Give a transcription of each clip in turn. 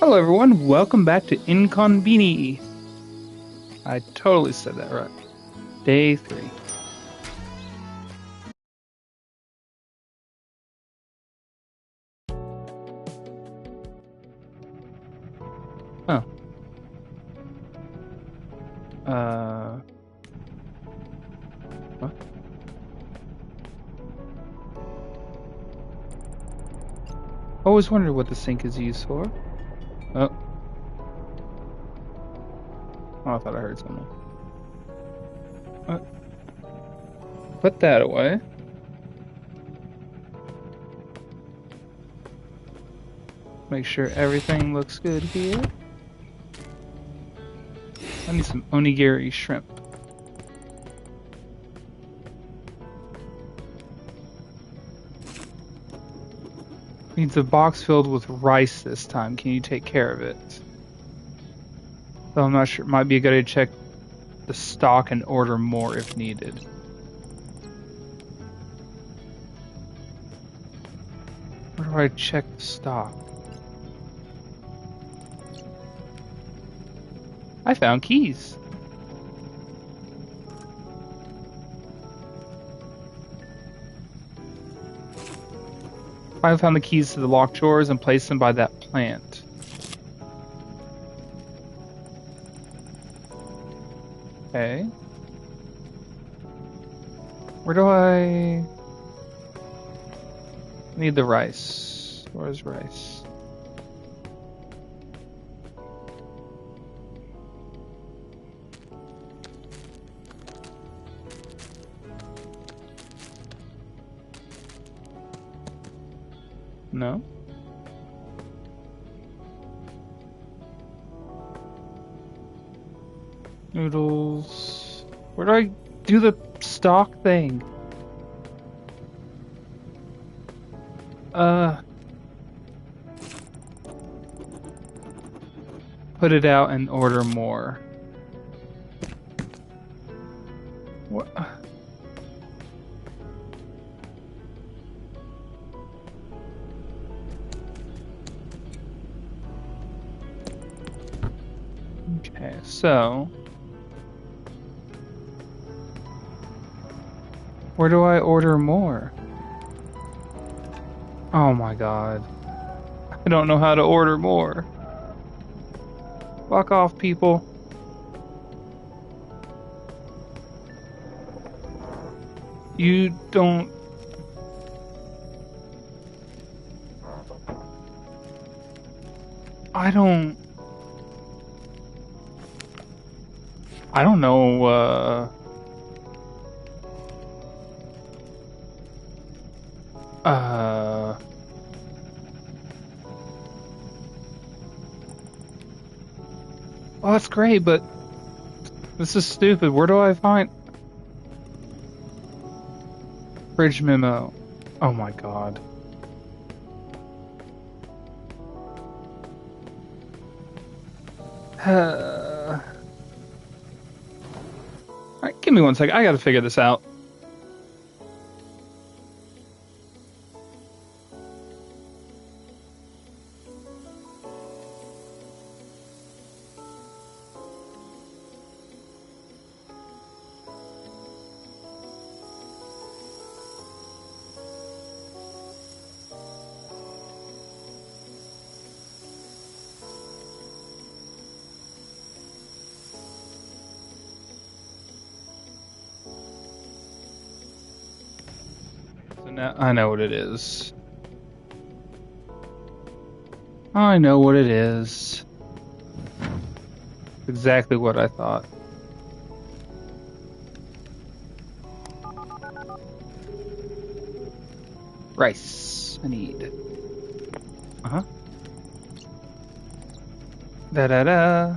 Hello, everyone. Welcome back to inKONBINI. I totally said that right. Day 3. Oh. What? I always wondered what the sink is used for. Oh. Oh, I thought I heard something. Put that away. Make sure everything looks good here. I need some onigiri shrimp. Needs a box filled with rice this time. Can you take care of it? So I'm not sure. Might be a good idea to check the stock and order more if needed. Where do I check the stock? I found keys. I found the keys to the locked drawers and placed them by that plant. Okay. Where do I need the rice? Where's rice? No. Noodles. Where do I do the stock thing? Put it out and order more. What? Okay, so where do I order more? Oh my god. I don't know how to order more. Fuck off, people. You don't... I don't know, well, that's great, but this is stupid. Where do I find... Fridge memo. Oh my god. Alright, give me 1 second. I gotta figure this out. So now I know what it is. I know what it is. Exactly what I thought. Rice. I need. Uh-huh. Da-da-da.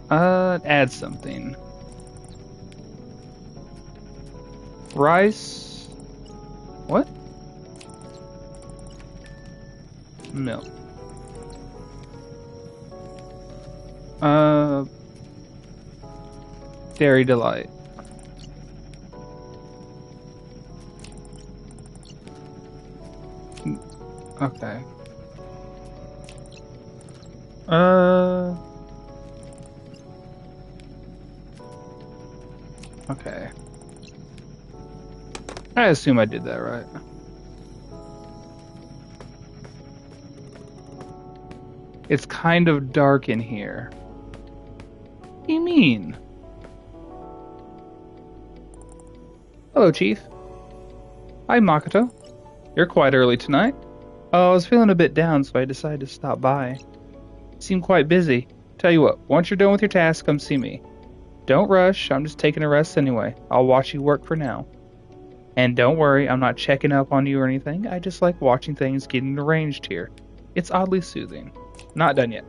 Add something. Rice. What? Milk. Dairy Delight. Okay. Uh. Okay. I assume I did that right. It's kind of dark in here. What do you mean? Hello, Chief. Hi, Makoto. You're quite early tonight. Oh, I was feeling a bit down, so I decided to stop by. You seem quite busy. Tell you what, once you're done with your task, come see me. Don't rush, I'm just taking a rest anyway. I'll watch you work for now. And don't worry, I'm not checking up on you or anything. I just like watching things getting arranged here. It's oddly soothing. Not done yet.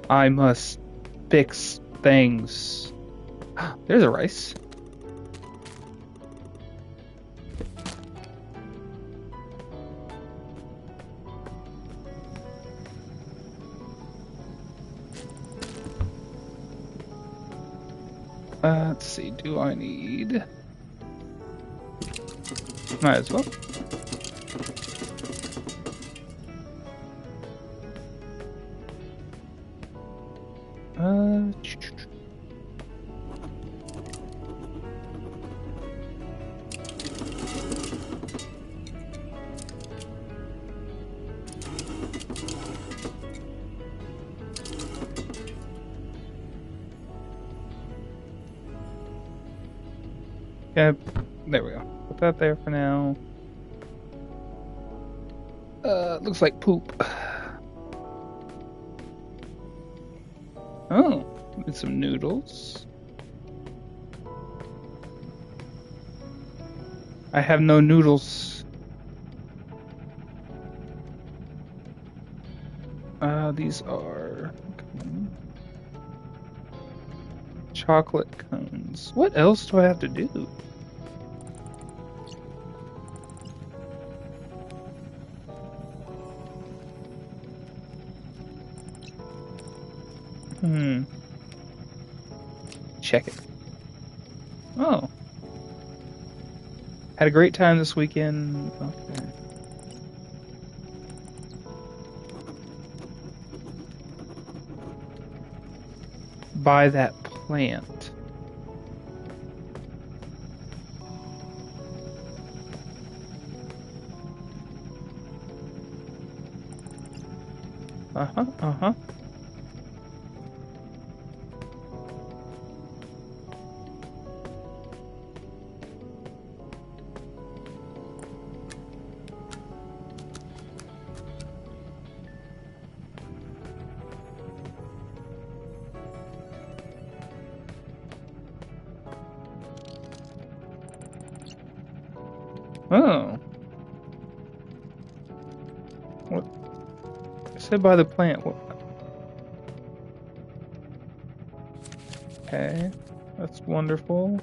I must fix things. There's a rice. Let's see, do I need... Might as well. Yeah, there we go. Put that there for now. Looks like poop. Oh, and some noodles. I have no noodles. These are chocolate cones. What else do I have to do? Check it. Oh. Had a great time this weekend. Okay. Buy that plant. Uh-huh, uh-huh. Oh. What? I said buy the plant. What? Okay. That's wonderful.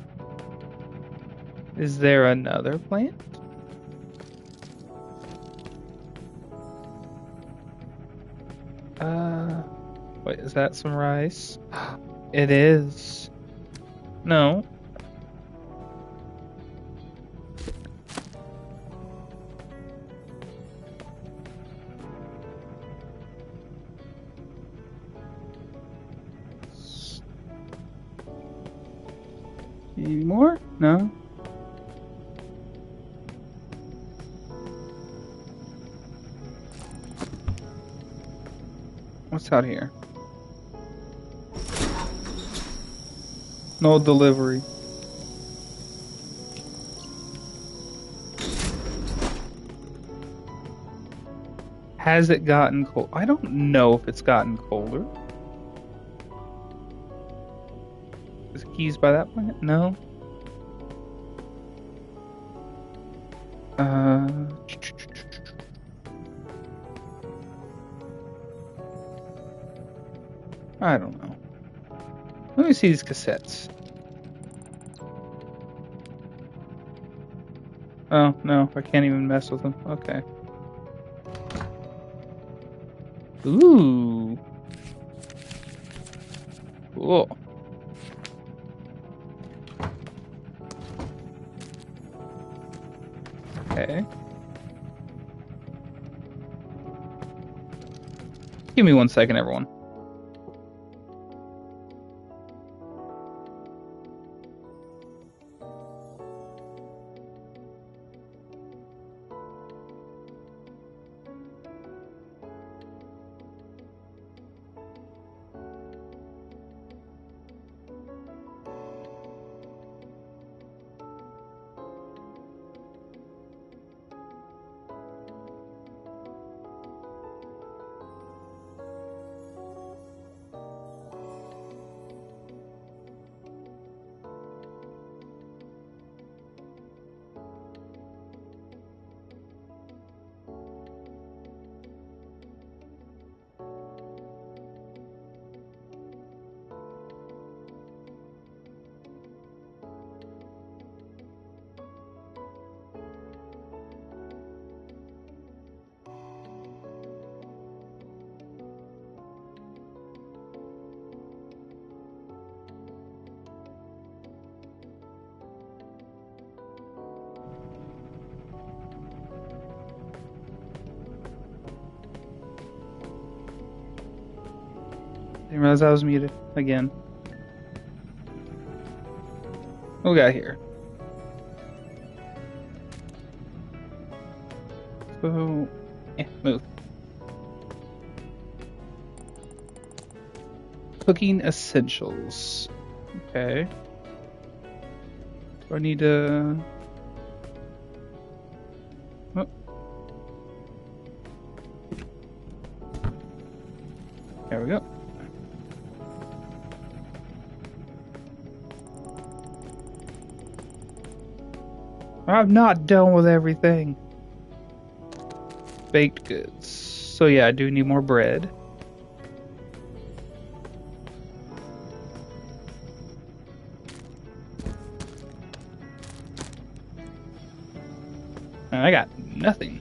Is there another plant? Wait, is that some rice? It is. No. Any more? No. What's out here? No delivery. Has it gotten cold? I don't know if it's gotten colder. Is keys by that plant? No. I don't know. Let me see these cassettes. Oh, no, I can't even mess with them. Okay. Ooh. Cool. Okay. Give me 1 second, everyone. Didn't realize I was muted again. What we got here? So, move. Cooking essentials. Okay. Do I need to... Oh. There we go. I'm not done with everything. Baked goods. So yeah, I do need more bread. And I got nothing.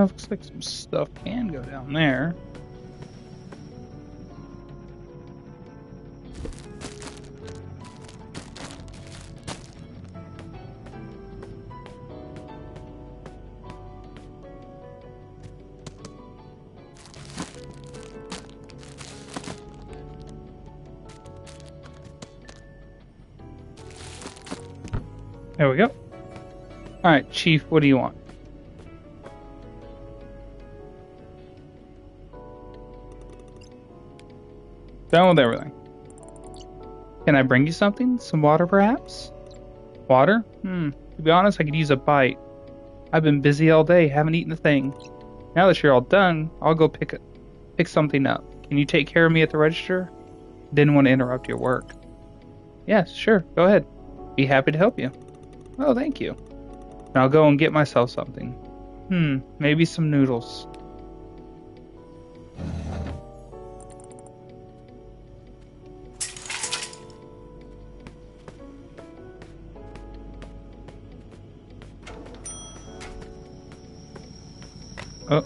Looks like some stuff can go down there. There we go. Alright, Chief, what do you want? Done with everything. Can I bring you something? Some water, perhaps? Water? To be honest, I could use a bite. I've been busy all day, haven't eaten a thing. Now that you're all done, I'll go pick something up. Can you take care of me at the register? Didn't want to interrupt your work. Yes, sure, go ahead. Be happy to help you. Oh, thank you. And I'll go and get myself something. Maybe some noodles. Oh.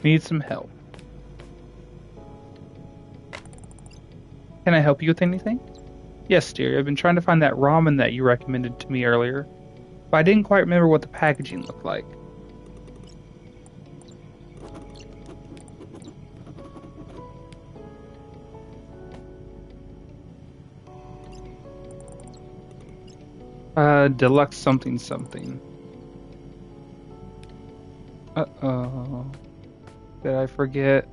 Need some help. Can I help you with anything? Yes, dear. I've been trying to find that ramen that you recommended to me earlier, but I didn't quite remember what the packaging looked like. Deluxe something something. Uh-oh. Did I forget?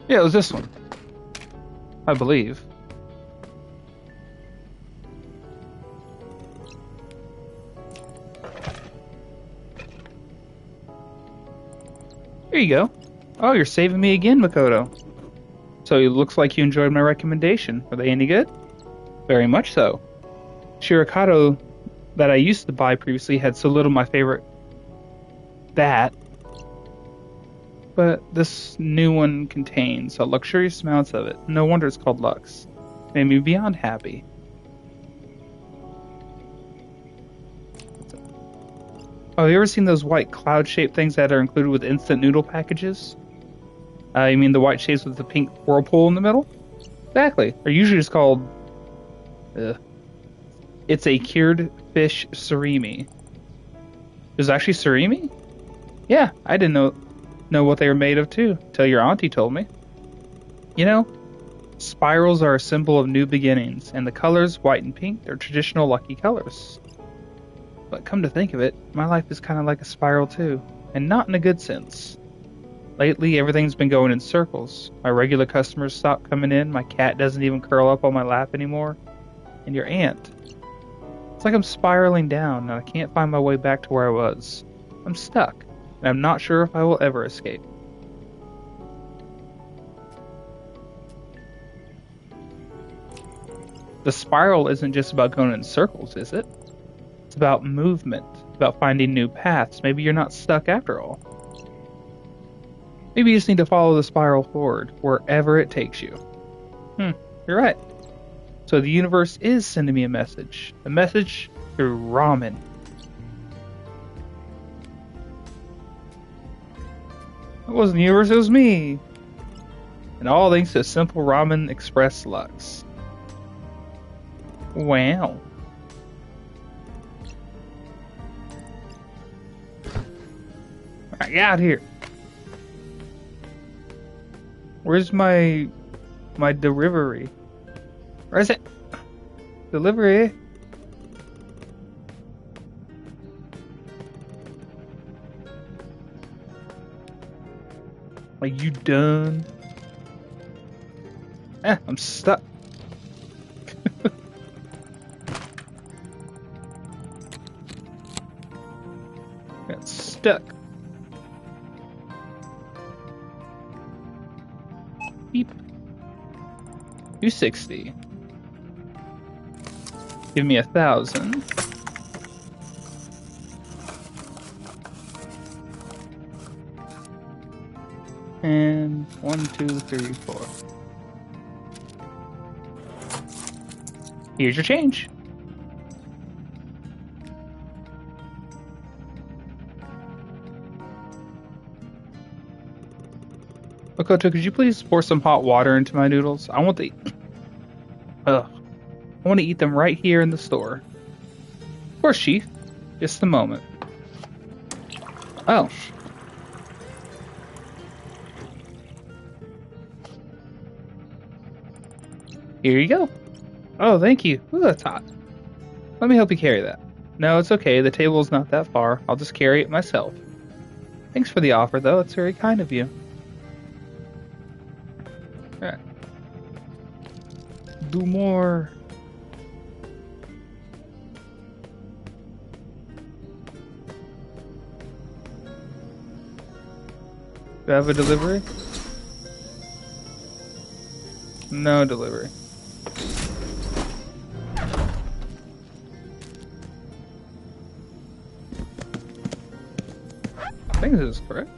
Yeah, it was this one. I believe. Here you go. Oh, you're saving me again, Makoto. So it looks like you enjoyed my recommendation. Were they any good? Very much so. Shirakato that I used to buy previously had so little my favorite that. But this new one contains a luxurious amounts of it. No wonder it's called Lux. Made me beyond happy. Oh, have you ever seen those white cloud-shaped things that are included with instant noodle packages? You mean the white shapes with the pink whirlpool in the middle? Exactly. They're usually just called... It's a cured fish surimi. There's actually surimi? Yeah, I didn't know what they were made of too, till your auntie told me. You know, spirals are a symbol of new beginnings, and the colors, white and pink, they're traditional lucky colors. But come to think of it, my life is kind of like a spiral too, and not in a good sense. Lately, everything's been going in circles. My regular customers stop coming in, my cat doesn't even curl up on my lap anymore, and your aunt. It's like I'm spiraling down, and I can't find my way back to where I was. I'm stuck, and I'm not sure if I will ever escape. The spiral isn't just about going in circles, is it? It's about movement, about finding new paths. Maybe you're not stuck after all. Maybe you just need to follow the spiral forward, wherever it takes you. You're right. So the universe is sending me a message through ramen. It wasn't the universe, it was me. And all thanks to Simple Ramen Express Lux. Wow. Alright, get out here. Where's my delivery? Where is it? Delivery? Are you done? I'm stuck. Got stuck. Beep. 260. Give me 1,000. And 1, 2, 3, 4. Here's your change. Makoto, could you please pour some hot water into my noodles? I want to eat them right here in the store. Of course, Chief. Just a moment. Oh. Here you go. Oh, thank you. Ooh, that's hot. Let me help you carry that. No, it's okay. The table's not that far. I'll just carry it myself. Thanks for the offer, though. It's very kind of you. Alright. Do more. Do I have a delivery? No delivery. I think this is correct.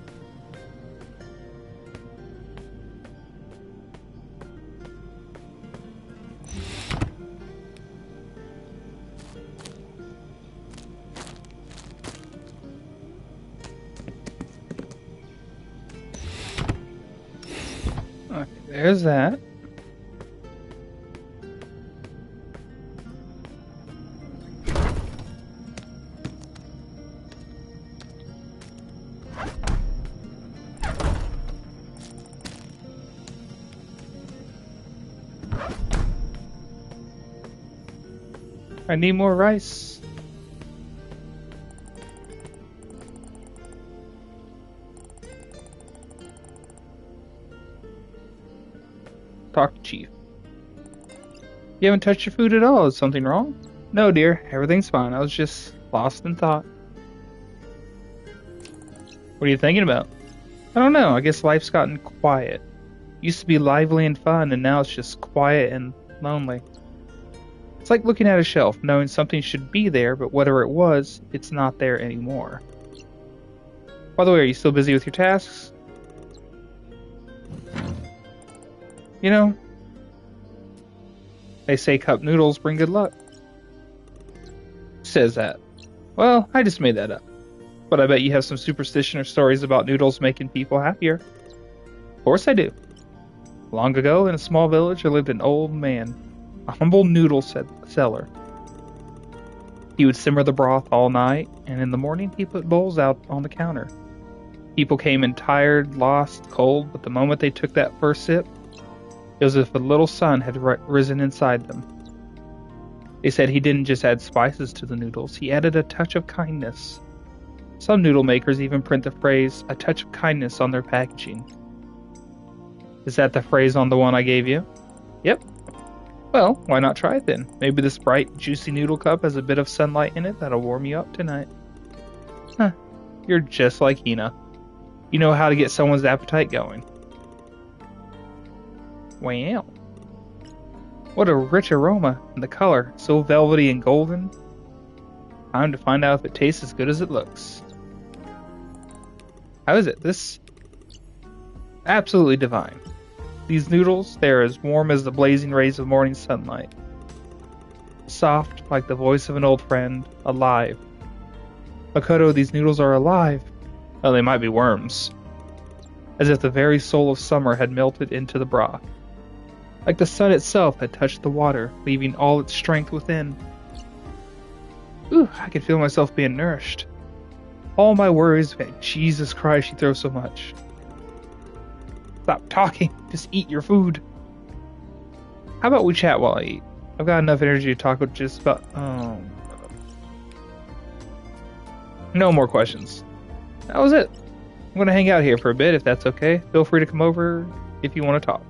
Okay, there's that. I need more rice. Talk to Chief. You haven't touched your food at all. Is something wrong? No, dear. Everything's fine. I was just lost in thought. What are you thinking about? I don't know. I guess life's gotten quiet. Used to be lively and fun, and now it's just quiet and lonely. It's like looking at a shelf, knowing something should be there, but whatever it was, it's not there anymore. By the way, are you still busy with your tasks? You know, they say cup noodles bring good luck. Who says that? Well, I just made that up. But I bet you have some superstition or stories about noodles making people happier. Of course I do. Long ago, in a small village, there lived an old man, a humble noodle seller. He would simmer the broth all night, and in the morning he put bowls out on the counter. People came in tired, lost, cold, but the moment they took that first sip, it was as if a little sun had risen inside them. They said he didn't just add spices to the noodles, he added a touch of kindness. Some noodle makers even print the phrase, "a touch of kindness," on their packaging. Is that the phrase on the one I gave you? Yep. Well, why not try it then? Maybe this bright, juicy noodle cup has a bit of sunlight in it that'll warm you up tonight. Huh. You're just like Hina. You know how to get someone's appetite going. Wow. What a rich aroma, and the color, so velvety and golden. Time to find out if it tastes as good as it looks. How is it? This... absolutely divine. These noodles, they are as warm as the blazing rays of morning sunlight. Soft, like the voice of an old friend, alive. Makoto, these noodles are alive. Oh, they might be worms. As if the very soul of summer had melted into the broth. Like the sun itself had touched the water, leaving all its strength within. Ooh, I can feel myself being nourished. All my worries, Jesus Christ, you throw so much. Stop talking, just eat your food. How about we chat while I eat? I've got enough energy to talk with just about... no more questions. That was it. I'm going to hang out here for a bit if that's okay. Feel free to come over if you want to talk.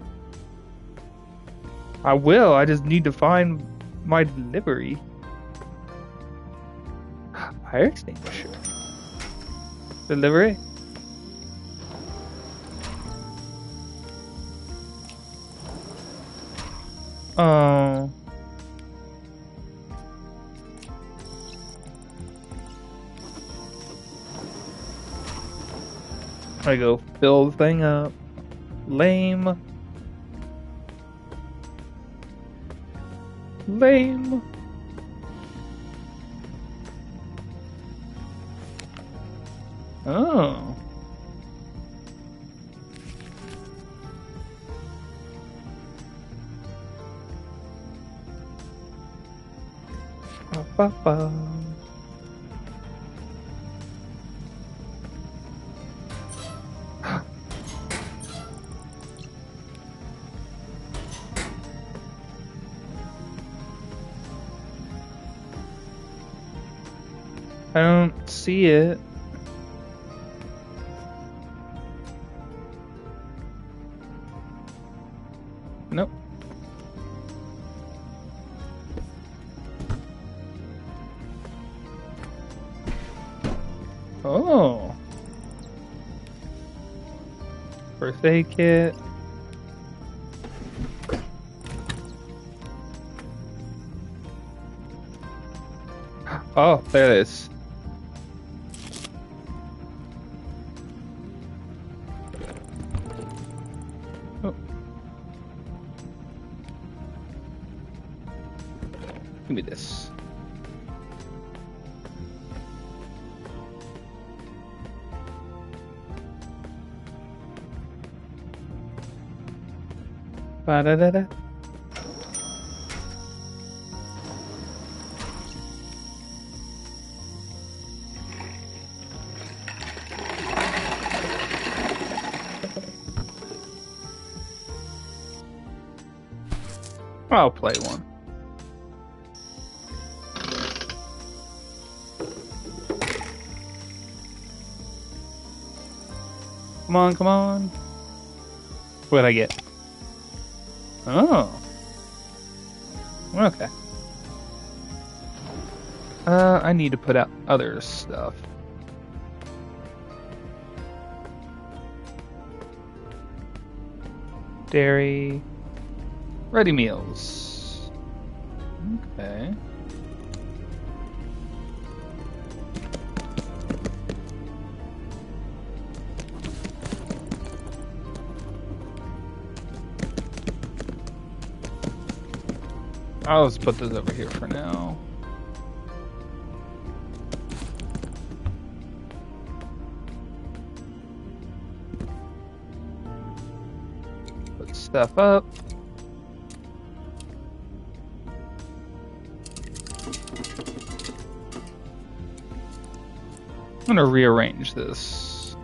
I will, I just need to find my delivery. Fire extinguisher. Delivery? Oh. I go fill the thing up. Lame. Lame. Oh. Ba, ba, ba. I don't see it. Nope. Oh. First aid kit. Oh, there it is. Oh. Give me this. Ba-da-da-da. I'll play one. Come on, come on. What'd I get? Oh. Okay. I need to put out other stuff. Dairy. Ready meals. Okay. I'll just put this over here for now. Put stuff up. I'm gonna rearrange this.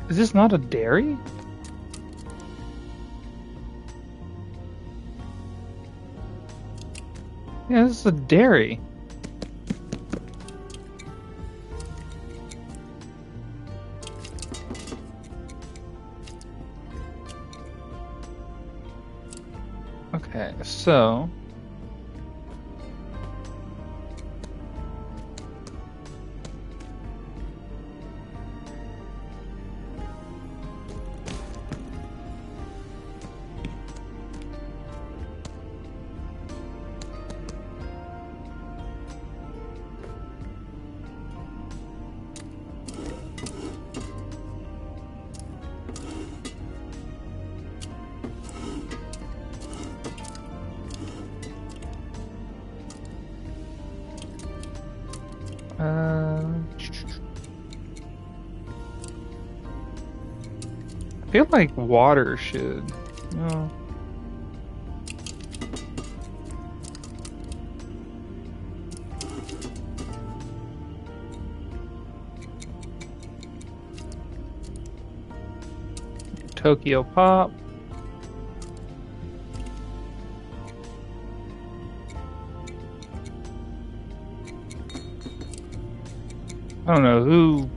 Is this not a dairy? Yeah, this is a dairy. Okay, so I feel like water should. No. Tokyo Pop. I don't know who.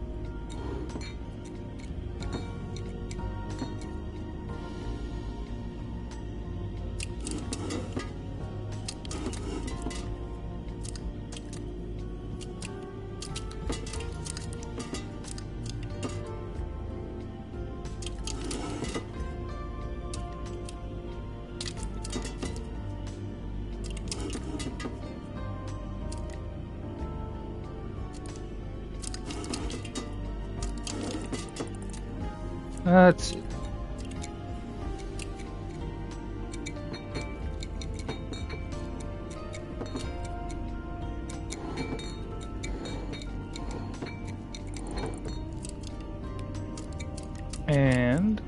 Let's see. And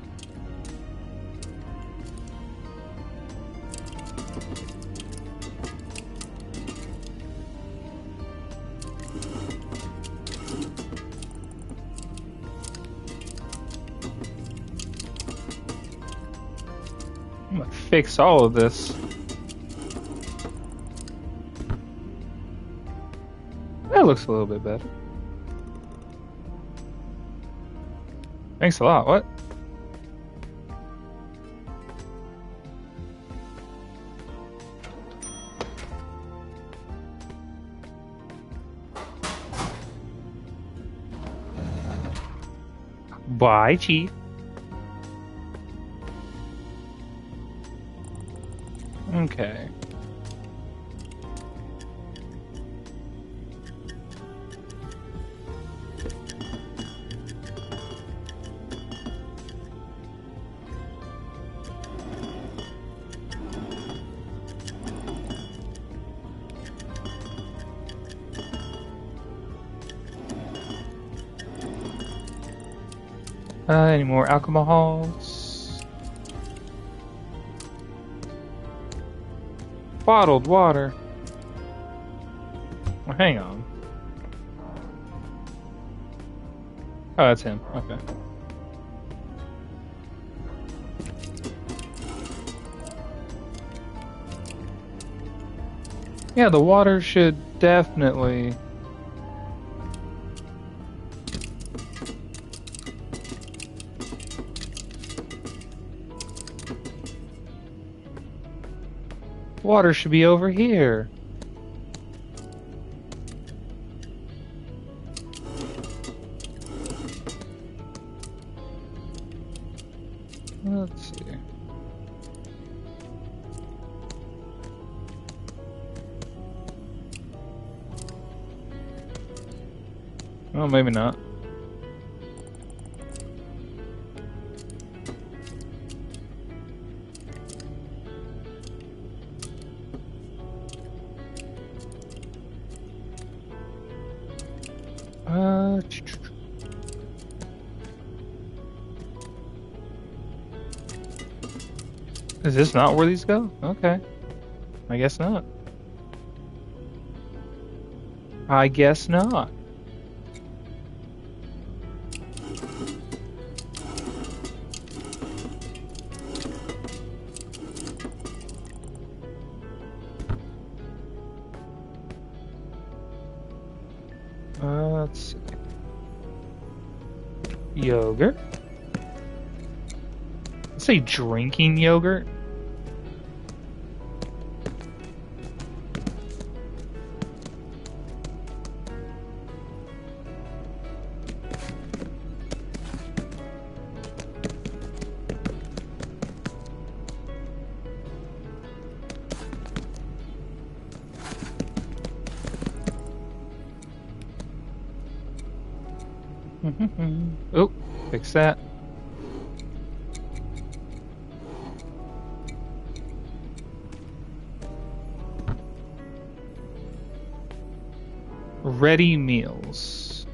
I'm gonna fix all of this. That looks a little bit better. Thanks a lot. What? Bye, Chief. Okay. Any more alcohols? Bottled water. Well, hang on. Oh, that's him. Okay. Yeah, the water should definitely... Water should be over here. Let's see. Well, maybe not. Is this not where these go? Okay. I guess not. I guess not. Let's see. Yogurt. Let's say drinking yogurt. Oh, fix that. Ready meals.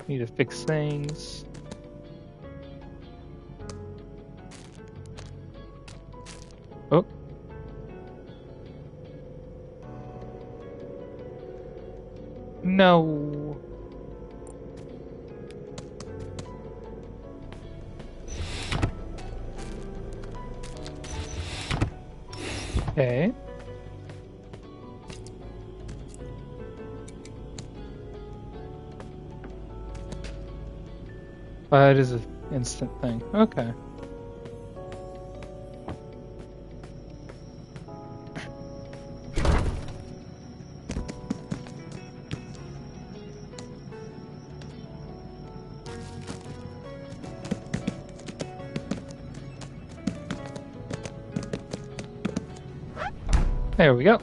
Need to fix things. Oh. No. Okay. It is an instant thing. Okay. There we go.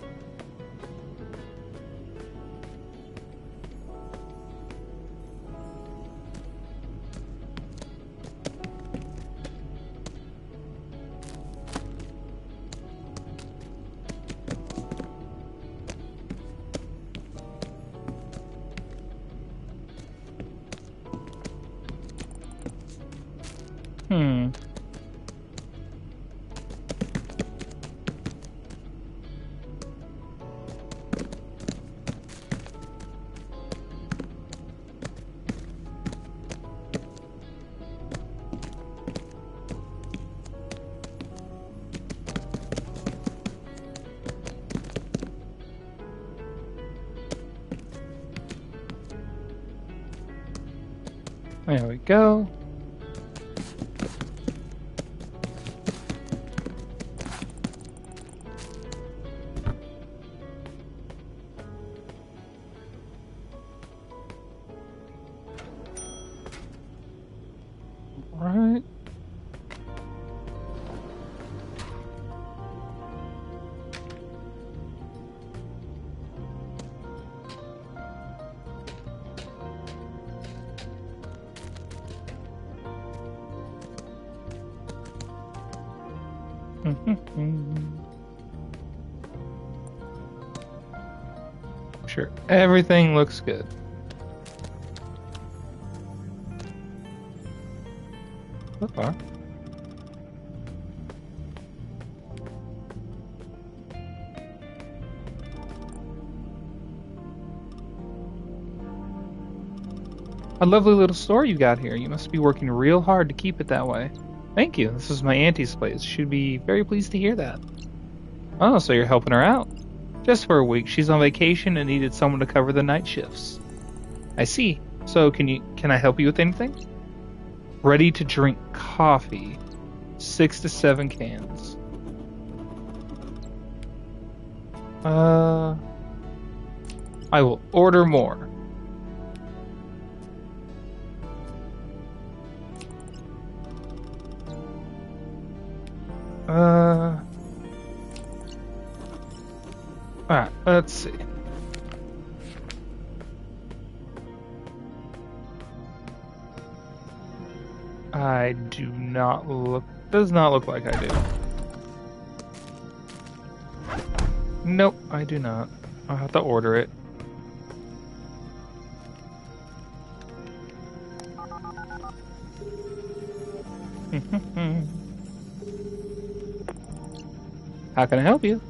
There we go. All right. Sure, everything looks good. So far. A lovely little store you got here. You must be working real hard to keep it that way. Thank you. This is my auntie's place. She'd be very pleased to hear that. Oh, so you're helping her out? Just for a week. She's on vacation and needed someone to cover the night shifts. I see. So can I help you with anything? Ready to drink coffee. 6 to 7 cans. I will order more. Alright, let's see. I do not look Does not look like I do. Nope, I do not. I'll have to order it. How can I help you?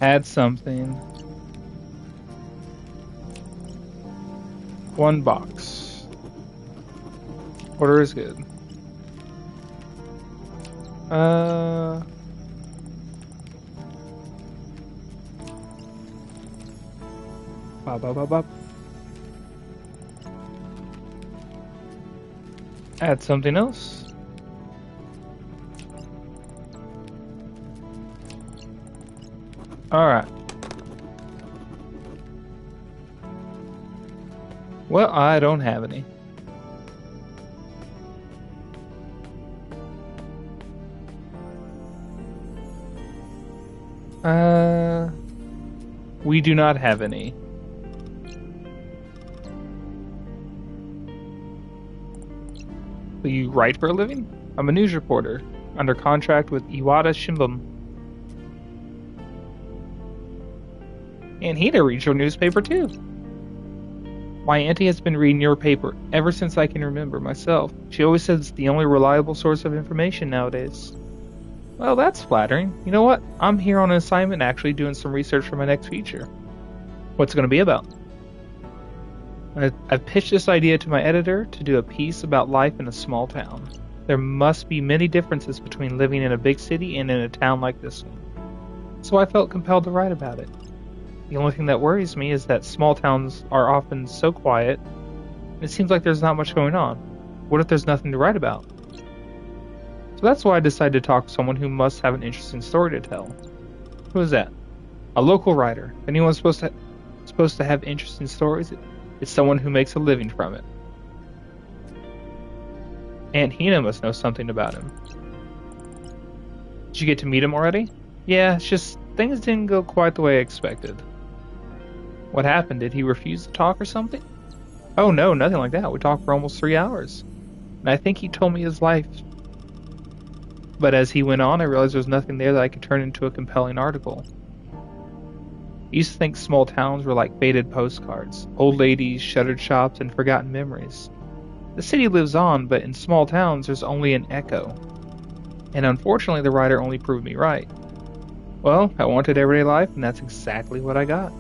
Add something. 1 box. Order is good. Bop, bop, bop, bop. Add something else. Alright. Well, I don't have any. We do not have any. Will you write for a living? I'm a news reporter, under contract with Iwata Shimbun. And Hina reads your newspaper too. My auntie has been reading your paper ever since I can remember myself. She always says it's the only reliable source of information nowadays. Well, that's flattering. You know what? I'm here on an assignment actually doing some research for my next feature. What's it going to be about? I've pitched this idea to my editor to do a piece about life in a small town. There must be many differences between living in a big city and in a town like this one. So I felt compelled to write about it. The only thing that worries me is that small towns are often so quiet, and it seems like there's not much going on. What if there's nothing to write about? So that's why I decided to talk to someone who must have an interesting story to tell. Who is that? A local writer. If anyone's supposed to have interesting stories, it's someone who makes a living from it. Aunt Hina must know something about him. Did you get to meet him already? Yeah, it's just things didn't go quite the way I expected. What happened? Did he refuse to talk or something? Oh no, nothing like that. We talked for almost 3 hours. And I think he told me his life. But as he went on, I realized there was nothing there that I could turn into a compelling article. I used to think small towns were like faded postcards, old ladies, shuttered shops, and forgotten memories. The city lives on, but in small towns there's only an echo. And unfortunately the writer only proved me right. Well, I wanted everyday life, and that's exactly what I got.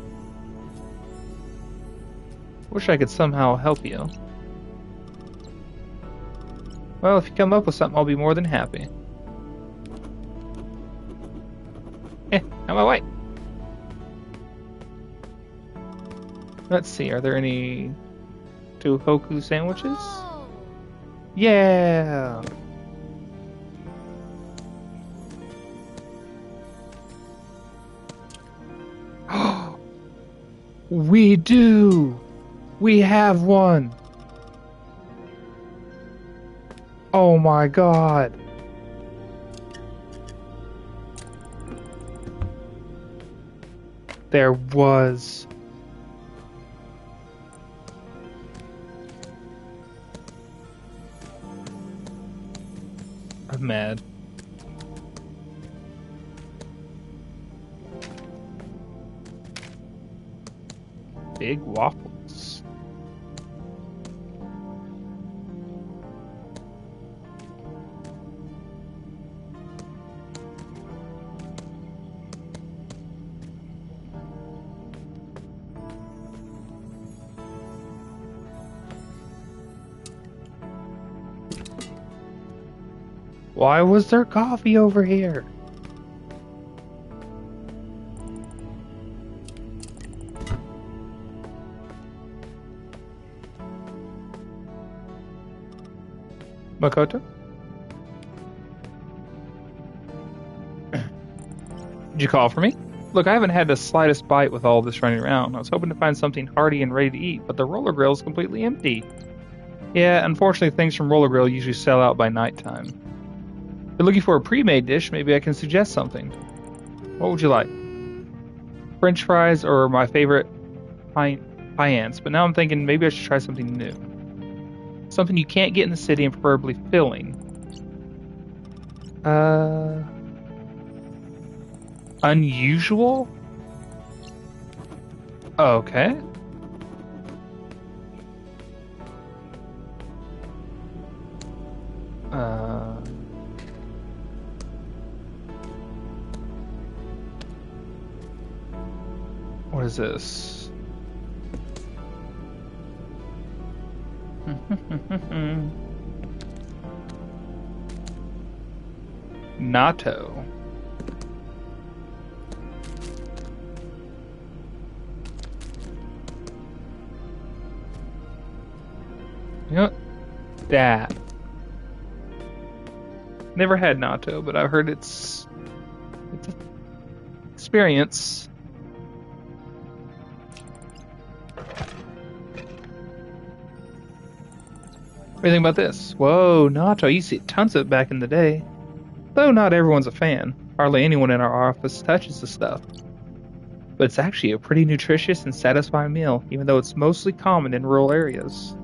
Wish I could somehow help you. Well, if you come up with something, I'll be more than happy. On my way. Let's see, are there any Tohoku sandwiches? Yeah! We do! We have one! Oh my god! There was... I'm mad. Big waffles. Why was there coffee over here? Makoto? Did you call for me? Look, I haven't had the slightest bite with all this running around. I was hoping to find something hearty and ready to eat, but the roller grill is completely empty. Yeah, unfortunately things from Roller Grill usually sell out by nighttime. If you're looking for a pre-made dish, maybe I can suggest something. What would you like? French fries or my favorite, pie ants, but now I'm thinking maybe I should try something new. Something you can't get in the city and preferably filling. Unusual? Okay. What is this? Natto. You know what? That. Never had natto, but I've heard it's an experience. What do you think about this? Whoa, natto. You see tons of it back in the day. Though not everyone's a fan. Hardly anyone in our office touches the stuff. But it's actually a pretty nutritious and satisfying meal, even though it's mostly common in rural areas.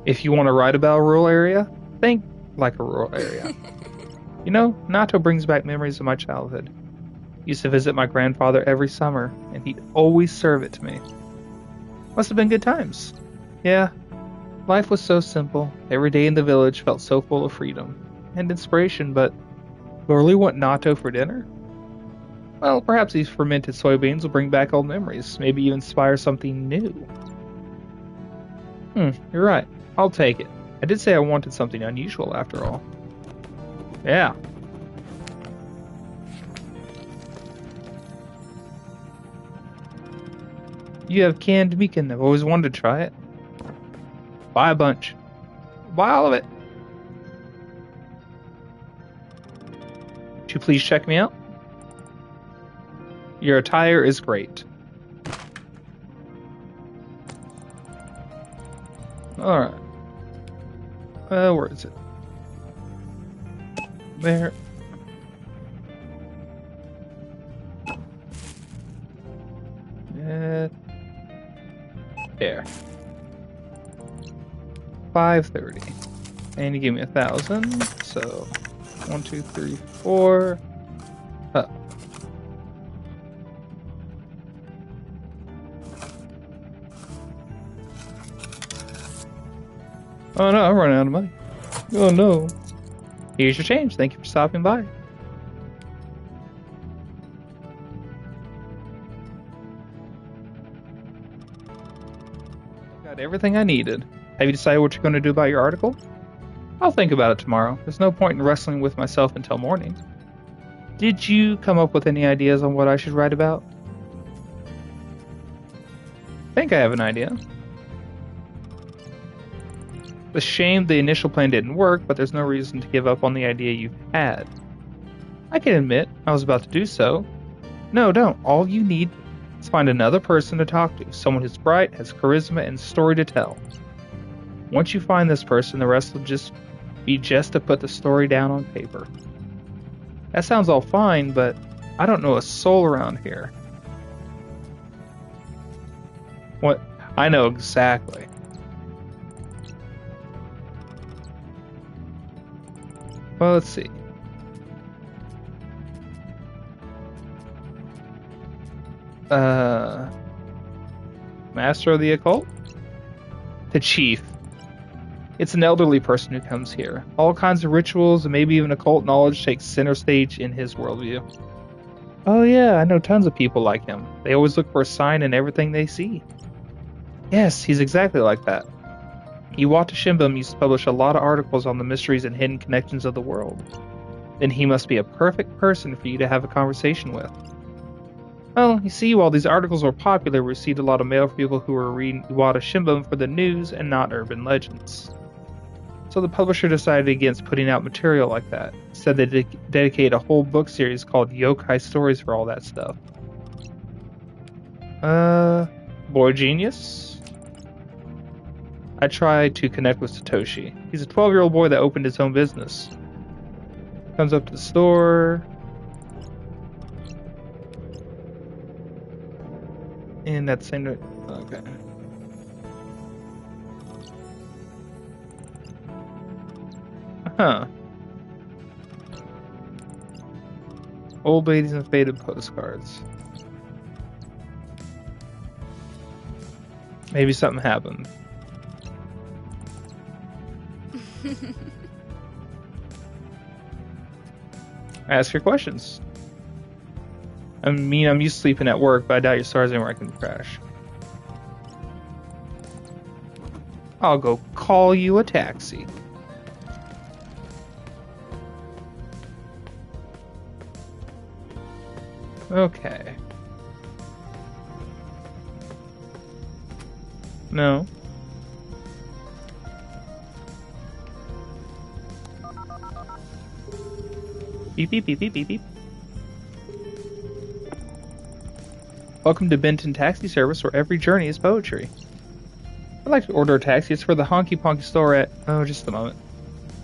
If you want to write about a rural area, think like a rural area. You know, natto brings back memories of my childhood. Used to visit my grandfather every summer, and he'd always serve it to me. Must have been good times. Yeah, life was so simple. Every day in the village felt so full of freedom and inspiration, but do I really want natto for dinner? Well, perhaps these fermented soybeans will bring back old memories, maybe even inspire something new. You're right. I'll take it. I did say I wanted something unusual after all. Yeah. You have canned mikan. I've always wanted to try it. Buy a bunch. Buy all of it. Would you please check me out? Your attire is great. Alright. Where is it? There. There. 530. And you give me 1,000. So 1, 2, 3, 4. Up. Oh no, I'm running out of money. Oh no. Here's your change. Thank you for stopping by. Got everything I needed. Have you decided what you're going to do about your article? I'll think about it tomorrow. There's no point in wrestling with myself until morning. Did you come up with any ideas on what I should write about? I think I have an idea. It's a shame the initial plan didn't work, but there's no reason to give up on the idea you've had. I can admit I was about to do so. No, don't. All you need is find another person to talk to, someone who's bright, has charisma, and story to tell. Once you find this person, the rest will just be to put the story down on paper. That sounds all fine, but I don't know a soul around here. What? I know exactly. Well, let's see. Master of the Occult? The Chief. It's an elderly person who comes here. All kinds of rituals and maybe even occult knowledge takes center stage in his worldview. Oh yeah, I know tons of people like him. They always look for a sign in everything they see. Yes, he's exactly like that. Iwata Shimbum used to publish a lot of articles on the mysteries and hidden connections of the world. Then he must be a perfect person for you to have a conversation with. Well, you see, while these articles were popular, we received a lot of mail from people who were reading Iwata Shimbum for the news and not urban legends. So the publisher decided against putting out material like that. Instead, they dedicated a whole book series called Yokai Stories for all that stuff. Boy genius? I tried to connect with Satoshi. He's a 12-year-old boy that opened his own business. Comes up to the store. And that same... Okay. Huh. Old ladies and faded postcards. Maybe something happened. Ask your questions. I mean, I'm used to sleeping at work, but I doubt your stars anywhere I can crash. I'll go call you a taxi. Okay. No. Beep, beep, beep, beep, beep, beep. Welcome to Benton Taxi Service, where every journey is poetry. I'd like to order a taxi. It's for the Honky Ponky store at... Oh, just a moment.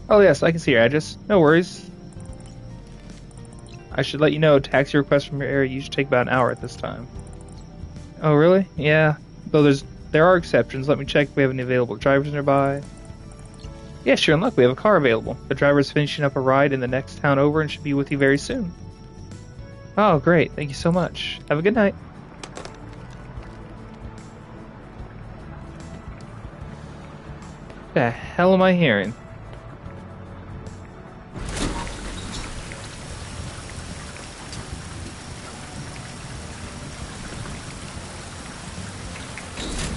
Oh, yes, I can see your address. No worries. I should let you know, taxi requests from your area usually take about an hour at this time. Oh, really? Yeah. Though there are exceptions. Let me check if we have any available drivers nearby. Yes, you're in luck. We have a car available. The driver is finishing up a ride in the next town over and should be with you very soon. Oh, great. Thank you so much. Have a good night. What the hell am I hearing?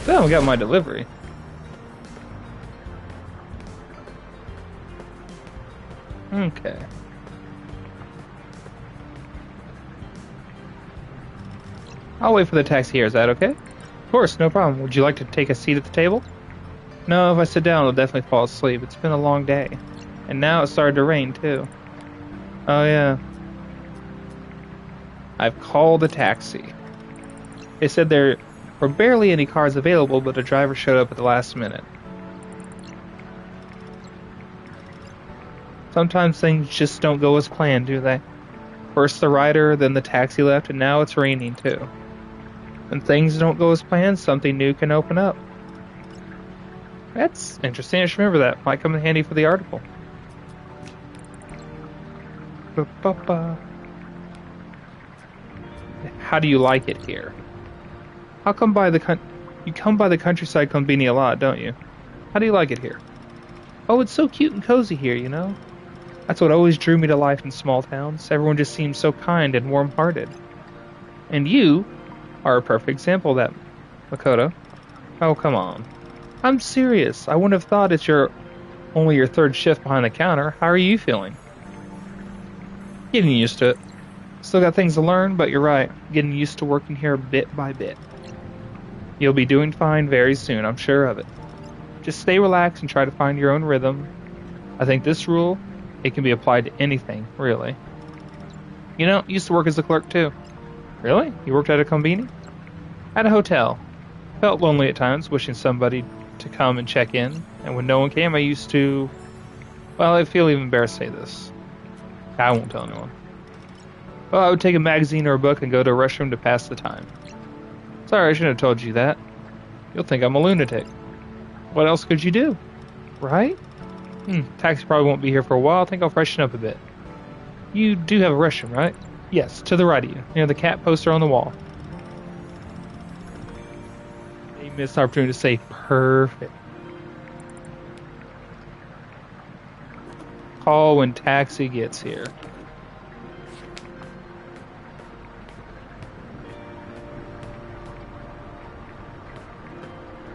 Oh, we got my delivery. Okay. I'll wait for the taxi here. Is that okay? Of course, no problem. Would you like to take a seat at the table? No, if I sit down, I'll definitely fall asleep. It's been a long day. And now it started to rain, too. Oh, yeah. I've called a taxi. They said there were barely any cars available, but a driver showed up at the last minute. Sometimes things just don't go as planned, do they? First the rider, then the taxi left, and now it's raining, too. When things don't go as planned, something new can open up. That's interesting. I should remember that. Might come in handy for the article. Ba-ba-ba. How do you like it here? How come you come by the countryside Konbini a lot, don't you? How do you like it here? Oh, it's so cute and cozy here, you know? That's what always drew me to life in small towns. Everyone just seems so kind and warm-hearted. And you are a perfect example of that, Makoto. Oh, come on. I'm serious. I wouldn't have thought it's only your third shift behind the counter. How are you feeling? Getting used to it. Still got things to learn, but you're right. Getting used to working here bit by bit. You'll be doing fine very soon, I'm sure of it. Just stay relaxed and try to find your own rhythm. I think this rule, it can be applied to anything, really. You know, I used to work as a clerk too. Really? You worked at a Konbini? At a hotel. Felt lonely at times, wishing somebody to come and check in. And when no one came, I used to... Well, I feel even embarrassed to say this. I won't tell anyone. Well, I would take a magazine or a book and go to a restroom to pass the time. Sorry, I shouldn't have told you that. You'll think I'm a lunatic. What else could you do? Right? Taxi probably won't be here for a while. I think I'll freshen up a bit. You do have a restroom, right? Yes, to the right of you, near the cat poster on the wall. They missed the opportunity to say perfect. Call when taxi gets here.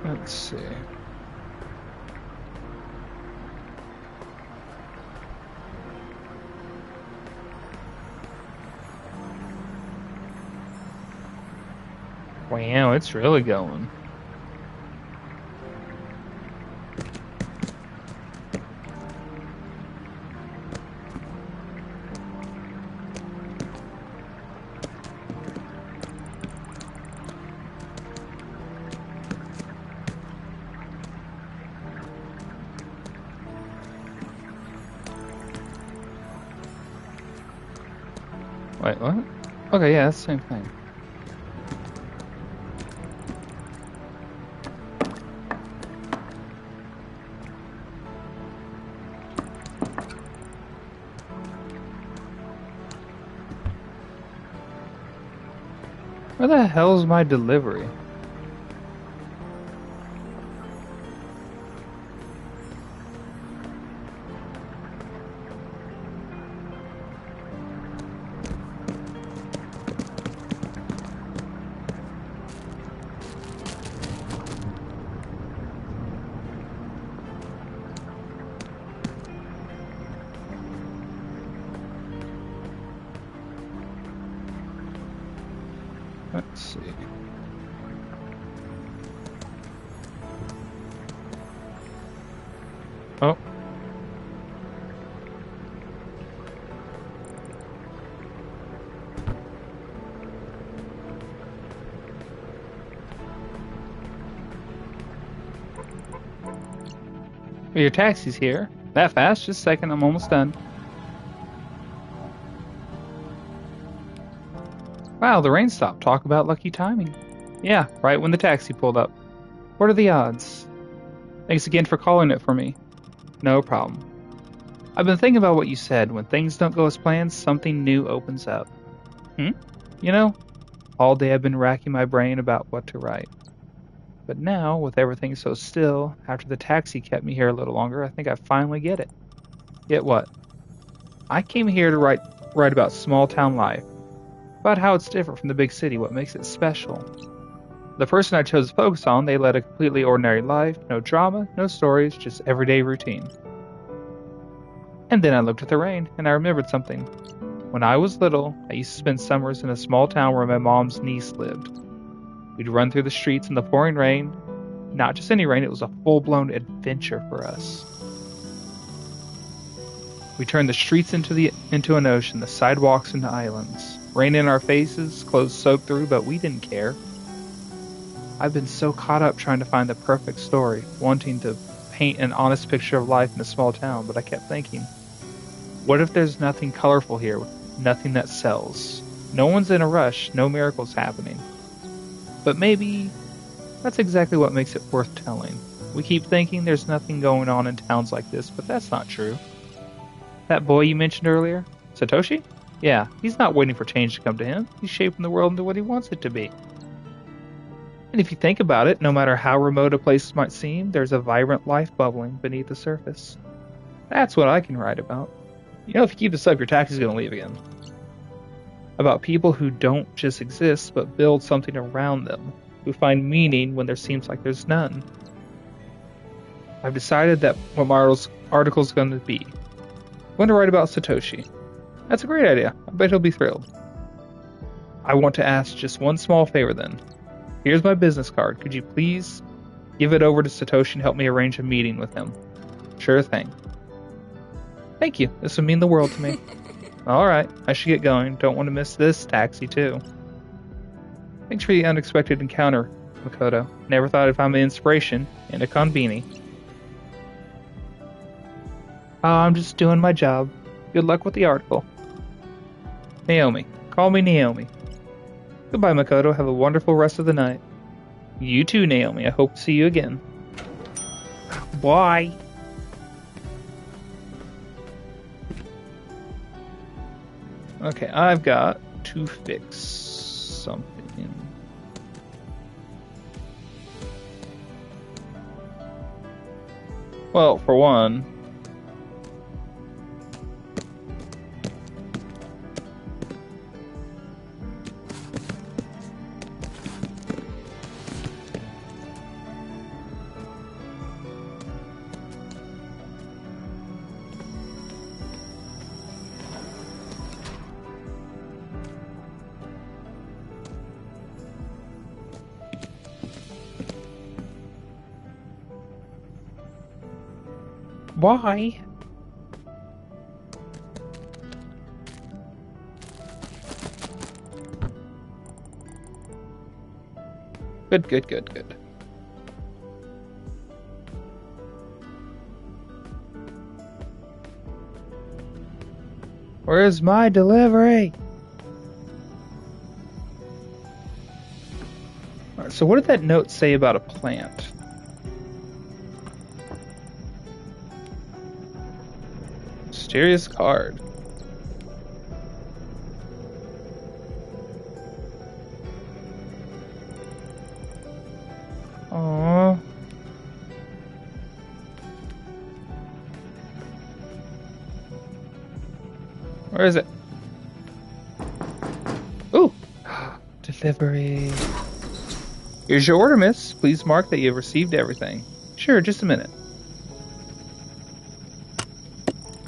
Let's see. Wow, it's really going. Wait, what? Okay, yeah, that's the same thing. Where the hell's my delivery? Let's see. Oh. Well, your taxi's here. That fast? Just a second, I'm almost done. Wow, the rain stopped. Talk about lucky timing. Yeah, right when the taxi pulled up. What are the odds? Thanks again for calling it for me. No problem. I've been thinking about what you said. When things don't go as planned, something new opens up. You know, all day I've been racking my brain about what to write. But now, with everything so still, after the taxi kept me here a little longer, I think I finally get it. Get what? I came here to write about small town life. About how it's different from the big city, what makes it special. The person I chose to focus on, they led a completely ordinary life, no drama, no stories, just everyday routine. And then I looked at the rain, and I remembered something. When I was little, I used to spend summers in a small town where my mom's niece lived. We'd run through the streets in the pouring rain. Not just any rain, it was a full-blown adventure for us. We turned the streets into an ocean, the sidewalks into islands. Rain in our faces, clothes soaked through, but we didn't care. I've been so caught up trying to find the perfect story, wanting to paint an honest picture of life in a small town, but I kept thinking, what if there's nothing colorful here, nothing that sells? No one's in a rush, no miracles happening. But maybe that's exactly what makes it worth telling. We keep thinking there's nothing going on in towns like this, but that's not true. That boy you mentioned earlier, Satoshi? Yeah, he's not waiting for change to come to him. He's shaping the world into what he wants it to be. And if you think about it, no matter how remote a place might seem, there's a vibrant life bubbling beneath the surface. That's what I can write about. You know, if you keep this up, your taxi's going to leave again. About people who don't just exist, but build something around them, who find meaning when there seems like there's none. I've decided that what my article's going to be. I'm going to write about Satoshi. That's a great idea. I bet he'll be thrilled. I want to ask just one small favor then. Here's my business card. Could you please give it over to Satoshi and help me arrange a meeting with him? Sure thing. Thank you. This would mean the world to me. Alright, I should get going. Don't want to miss this taxi, too. Thanks for the unexpected encounter, Makoto. Never thought I'd find my inspiration in a konbini. Oh, I'm just doing my job. Good luck with the article. Naomi. Call me Naomi. Goodbye, Makoto. Have a wonderful rest of the night. You too, Naomi. I hope to see you again. Bye. Okay, I've got to fix something. Well, for one, why? Good. Where's my delivery? Alright, so what did that note say about a plant? Mysterious card. Where is it? Ooh! Delivery. Here's your order, miss. Please mark that you have received everything. Sure, just a minute.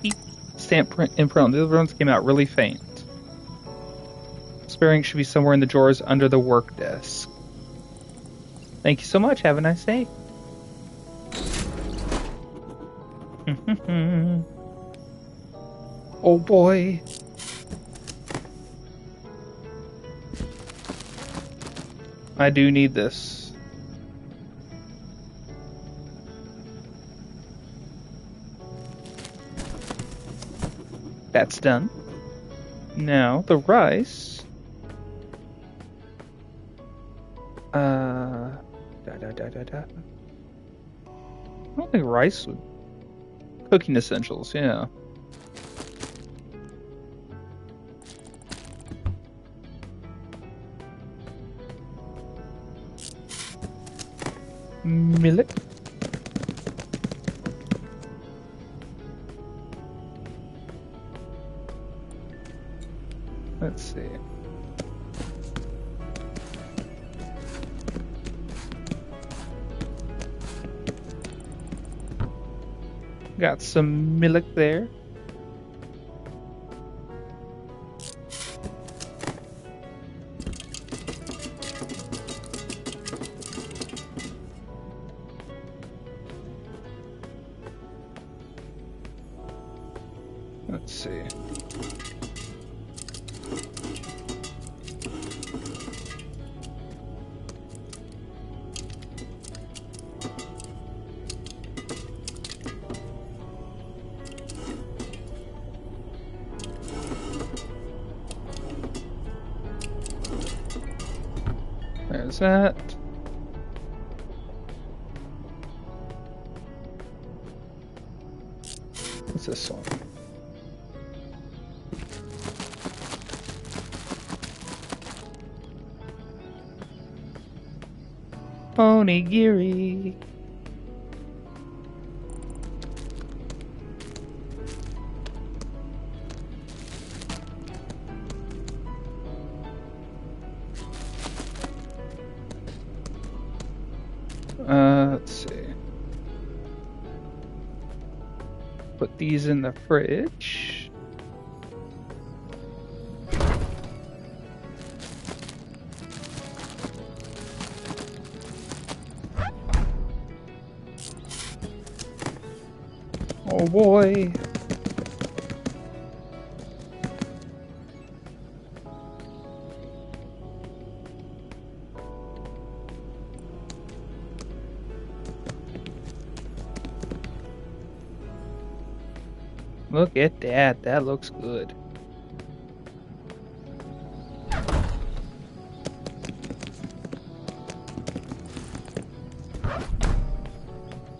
Beep. Stamp print imprint on the other ones came out really faint. Sparing should be somewhere in the drawers under the work desk. Thank you so much. Have a nice day. Oh boy. I do need this. That's done. Now the rice. I don't think rice would. Cooking essentials, yeah. Millet. Let's see. Got some millet there. Let's see. There's that. What's this one? Onigiri. Let's see. Put these in the fridge. Oh boy. Look at that. That looks good.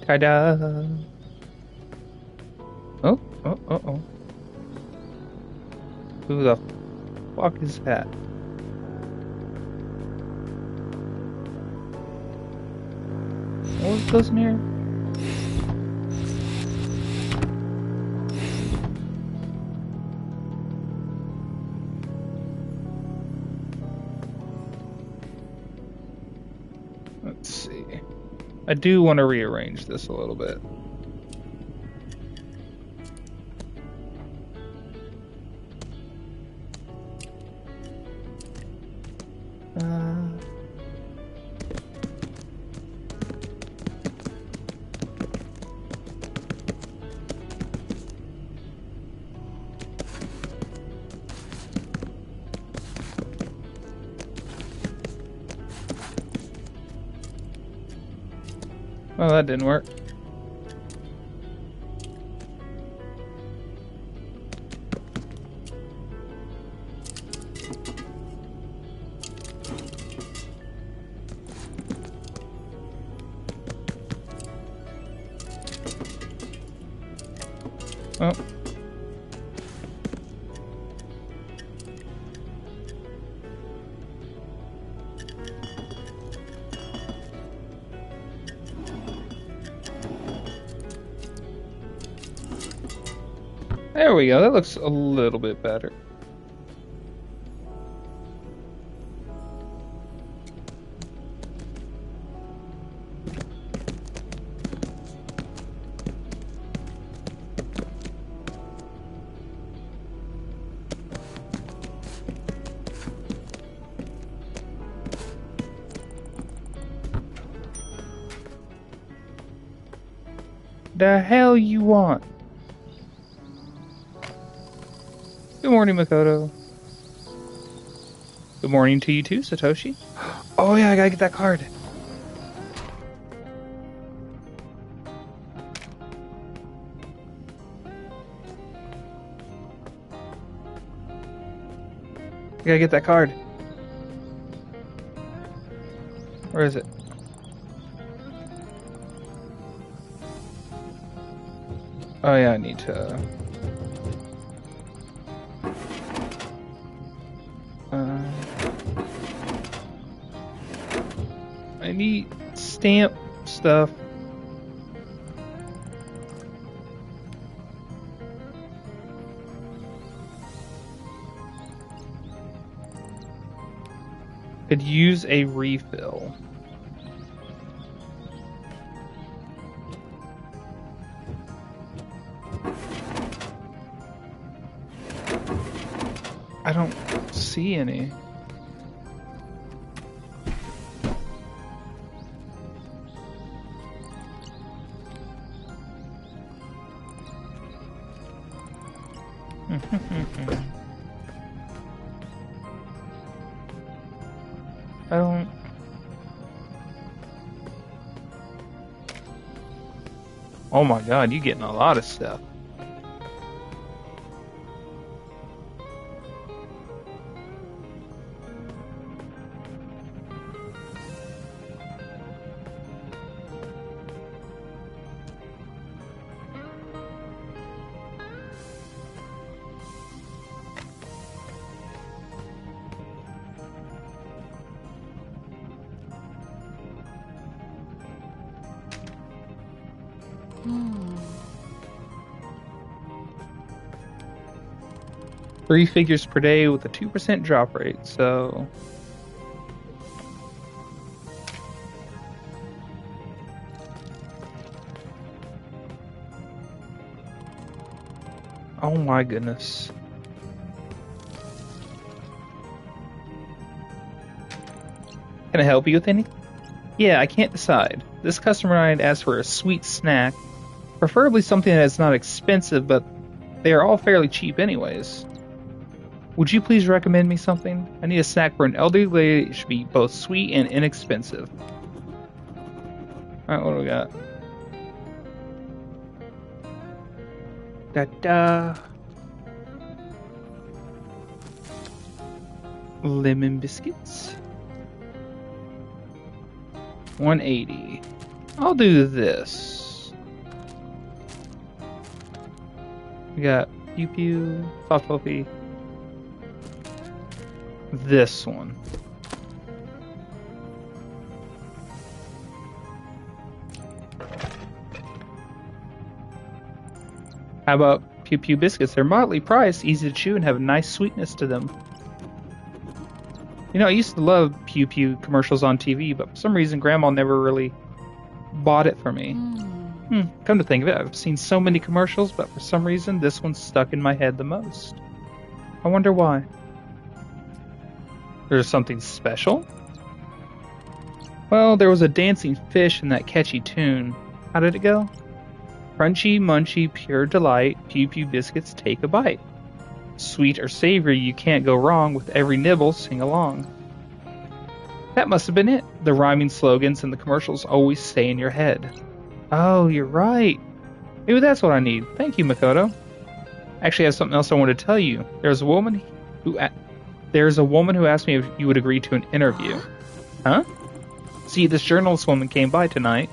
Ta-da! Oh. Who the fuck is that? What was this in here? Let's see. I do want to rearrange this a little bit. Well, that didn't work. Oh. There we go. That looks a little bit better. The hell you want? Good morning, Makoto. Good morning to you too, Satoshi. Oh yeah, I gotta get that card. I gotta get that card. Where is it? Oh yeah, I need to... I need stamp stuff. Could use a refill. I don't see any. I don't... Oh my god, you're getting a lot of stuff. Three figures per day with a 2% drop rate, so... Oh my goodness. Can I help you with anything? Yeah, I can't decide. This customer might ask for a sweet snack, preferably something that's not expensive, but they are all fairly cheap anyways. Would you please recommend me something? I need a snack for an elderly lady. It should be both sweet and inexpensive. Alright, what do we got? Da-da. Lemon biscuits. 180. I'll do this. We got Pew Pew, Soft Puppy. This one. How about Pew Pew biscuits? They're moderately priced, easy to chew, and have a nice sweetness to them. You know, I used to love Pew Pew commercials on TV, but for some reason Grandma never really bought it for me. Come to think of it, I've seen so many commercials, but for some reason this one stuck in my head the most. I wonder why. There's something special? Well, there was a dancing fish in that catchy tune. How did it go? Crunchy, munchy, pure delight, Pew Pew biscuits, take a bite. Sweet or savory, you can't go wrong, with every nibble, sing along. That must have been it. The rhyming slogans and the commercials always stay in your head. Oh, you're right. Maybe that's what I need. Thank you, Makoto. Actually, I have something else I want to tell you. There's a woman who asked me if you would agree to an interview. Huh? See, this journalist woman came by tonight.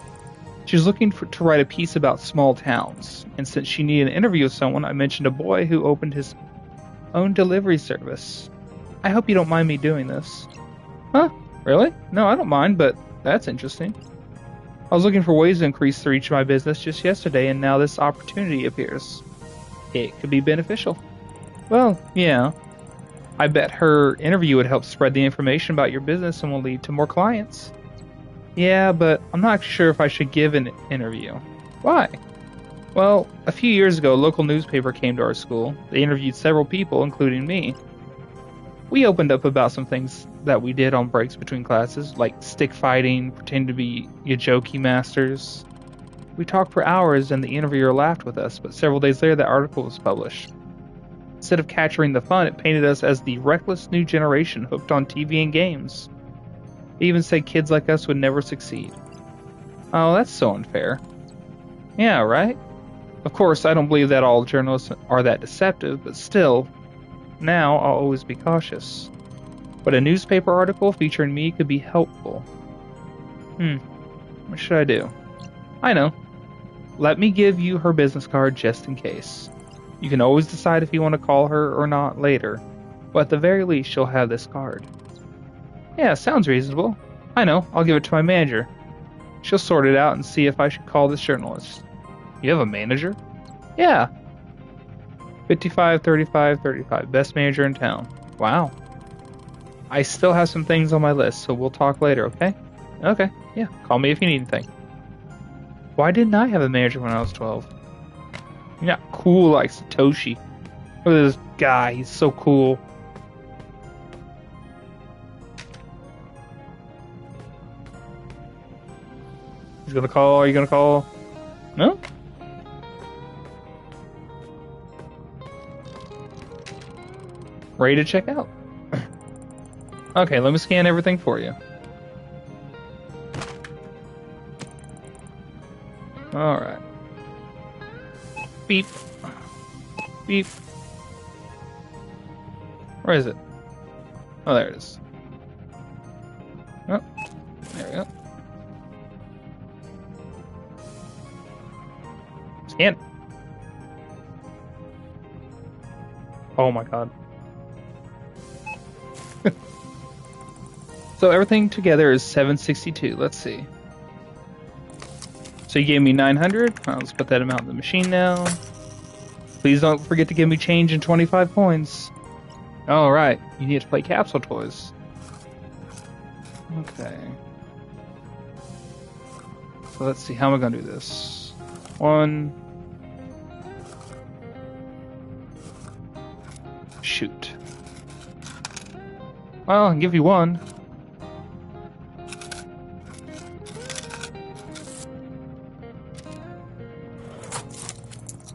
She was looking to write a piece about small towns, and since she needed an interview with someone, I mentioned a boy who opened his own delivery service. I hope you don't mind me doing this. Huh? Really? No, I don't mind, but that's interesting. I was looking for ways to increase the reach of my business just yesterday, and now this opportunity appears. It could be beneficial. Well, yeah. I bet her interview would help spread the information about your business and will lead to more clients. Yeah, but I'm not sure if I should give an interview. Why? Well, a few years ago, a local newspaper came to our school. They interviewed several people, including me. We opened up about some things that we did on breaks between classes, like stick fighting, pretending to be Yajoki masters. We talked for hours and the interviewer laughed with us, but several days later that article was published. Instead of capturing the fun, it painted us as the reckless new generation hooked on TV and games. It even said kids like us would never succeed. Oh, that's so unfair. Yeah, right? Of course, I don't believe that all journalists are that deceptive, but still, now I'll always be cautious. But a newspaper article featuring me could be helpful. What should I do? I know. Let me give you her business card just in case. You can always decide if you want to call her or not later, but at the very least she'll have this card. Yeah, sounds reasonable. I know, I'll give it to my manager. She'll sort it out and see if I should call this journalist. You have a manager? Yeah. 55, 35, 35. Best manager in town. Wow. I still have some things on my list, so we'll talk later, okay? Okay, yeah. Call me if you need anything. Why didn't I have a manager when I was 12? You're not cool like Satoshi. Look at this guy, he's so cool. He's gonna call, are you gonna call? No? Ready to check out. Okay, let me scan everything for you. Alright. Beep. Beep. Where is it? Oh, there it is. Oh, there we go. Scan. Oh my god. So everything together is 762. Let's see. So you gave me 900. Let's put that amount in the machine now. Please don't forget to give me change in 25 coins. Alright, you need to play capsule toys. Okay. So let's see, how am I going to do this? One. Shoot. Well, I can give you one.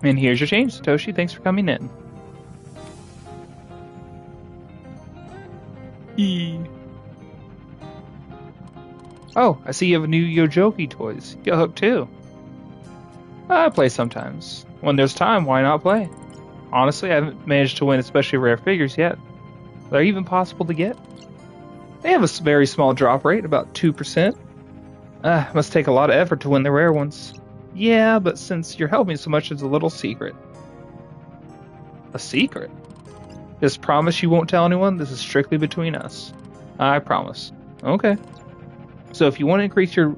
And here's your change, Satoshi. Thanks for coming in. Oh, I see you have new Yojoki toys. Get hooked too. I play sometimes. When there's time, why not play? Honestly, I haven't managed to win especially rare figures yet. They're even possible to get. They have a very small drop rate, about 2%. Must take a lot of effort to win the rare ones. Yeah, but since you're helping so much, it's a little secret. A secret? Just promise you won't tell anyone? This is strictly between us. I promise. Okay. So if you want to increase your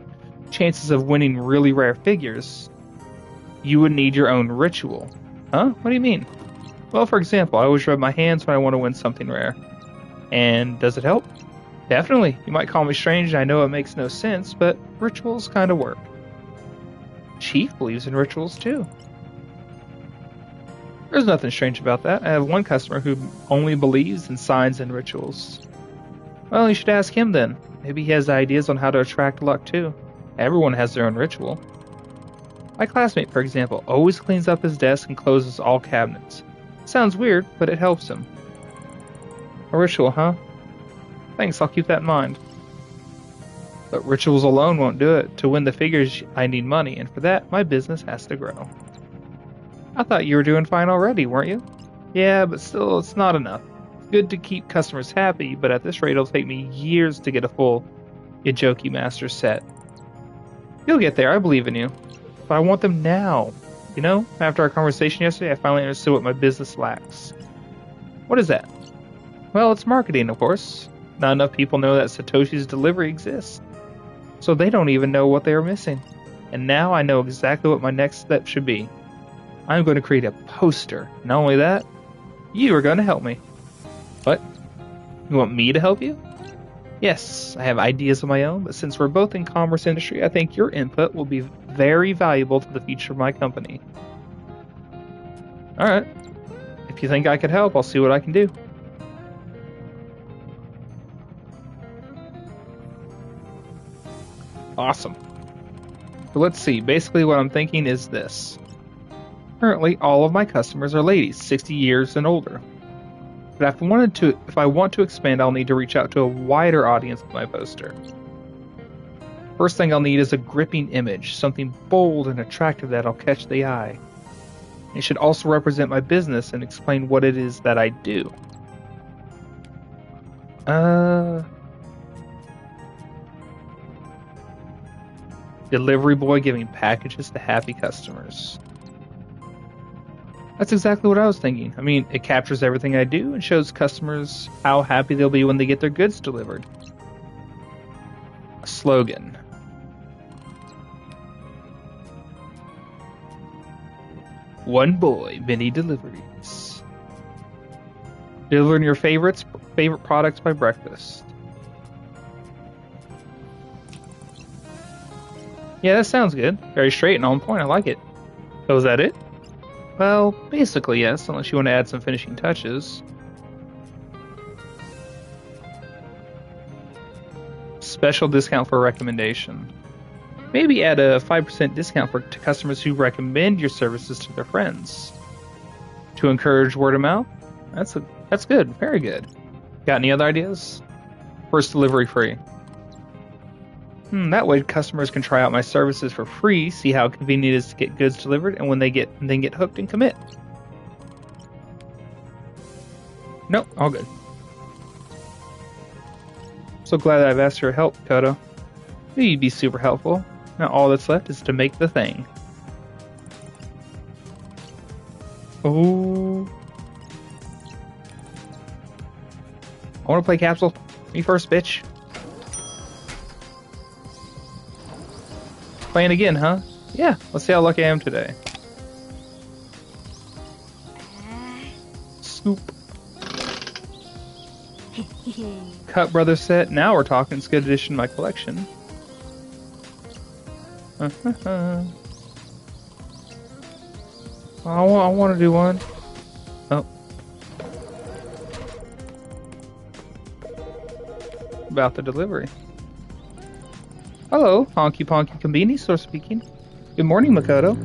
chances of winning really rare figures, you would need your own ritual. Huh? What do you mean? Well, for example, I always rub my hands when I want to win something rare. And does it help? Definitely. You might call me strange, and I know it makes no sense, but rituals kind of work. Chief believes in rituals too. There's nothing strange about that. I have one customer who only believes in signs and rituals. Well, you should ask him then. Maybe he has ideas on how to attract luck too. Everyone has their own ritual. My classmate, for example, always cleans up his desk and closes all cabinets. Sounds weird, but it helps him. A ritual, huh? Thanks, I'll keep that in mind. But rituals alone won't do it. To win the figures, I need money, and for that, my business has to grow. I thought you were doing fine already, weren't you? Yeah, but still, it's not enough. It's good to keep customers happy, but at this rate, it'll take me years to get a full Yajoki Master set. You'll get there, I believe in you. But I want them now. You know, after our conversation yesterday, I finally understood what my business lacks. What is that? Well, it's marketing, of course. Not enough people know that Satoshi's delivery exists. So they don't even know what they are missing. And now I know exactly what my next step should be. I'm going to create a poster. Not only that, you are going to help me. What? You want me to help you? Yes, I have ideas of my own, but since we're both in commerce industry, I think your input will be very valuable to the future of my company. Alright. If you think I could help, I'll see what I can do. Awesome. So let's see. Basically what I'm thinking is this. Currently, all of my customers are ladies, 60 years and older. But if I want to expand, I'll need to reach out to a wider audience with my poster. First thing I'll need is a gripping image, something bold and attractive that'll catch the eye. It should also represent my business and explain what it is that I do. Delivery boy giving packages to happy customers. That's exactly what I was thinking. I mean, it captures everything I do and shows customers how happy they'll be when they get their goods delivered. A slogan. One boy, many deliveries. Delivering your favorite products by breakfast. Yeah, that sounds good. Very straight and on point. I like it. So is that it? Well, basically yes, unless you want to add some finishing touches. Special discount for a recommendation. Maybe add a 5% discount to customers who recommend your services to their friends. To encourage word of mouth? That's good. Very good. Got any other ideas? First delivery free. That way customers can try out my services for free, see how convenient it is to get goods delivered, and when they get hooked and commit. Nope, all good. So glad that I've asked your help, Kodo. You'd be super helpful. Now all that's left is to make the thing. Oh. I want to play Capsule. Me first, bitch. Playing again, huh? Yeah, let's see how lucky I am today. Scoop. Cut Brothers set. Now we're talking. It's a good addition to my collection. I want to do one. Oh. About the delivery. Hello, Honky Ponky Kombini, so speaking. Good morning, Makoto.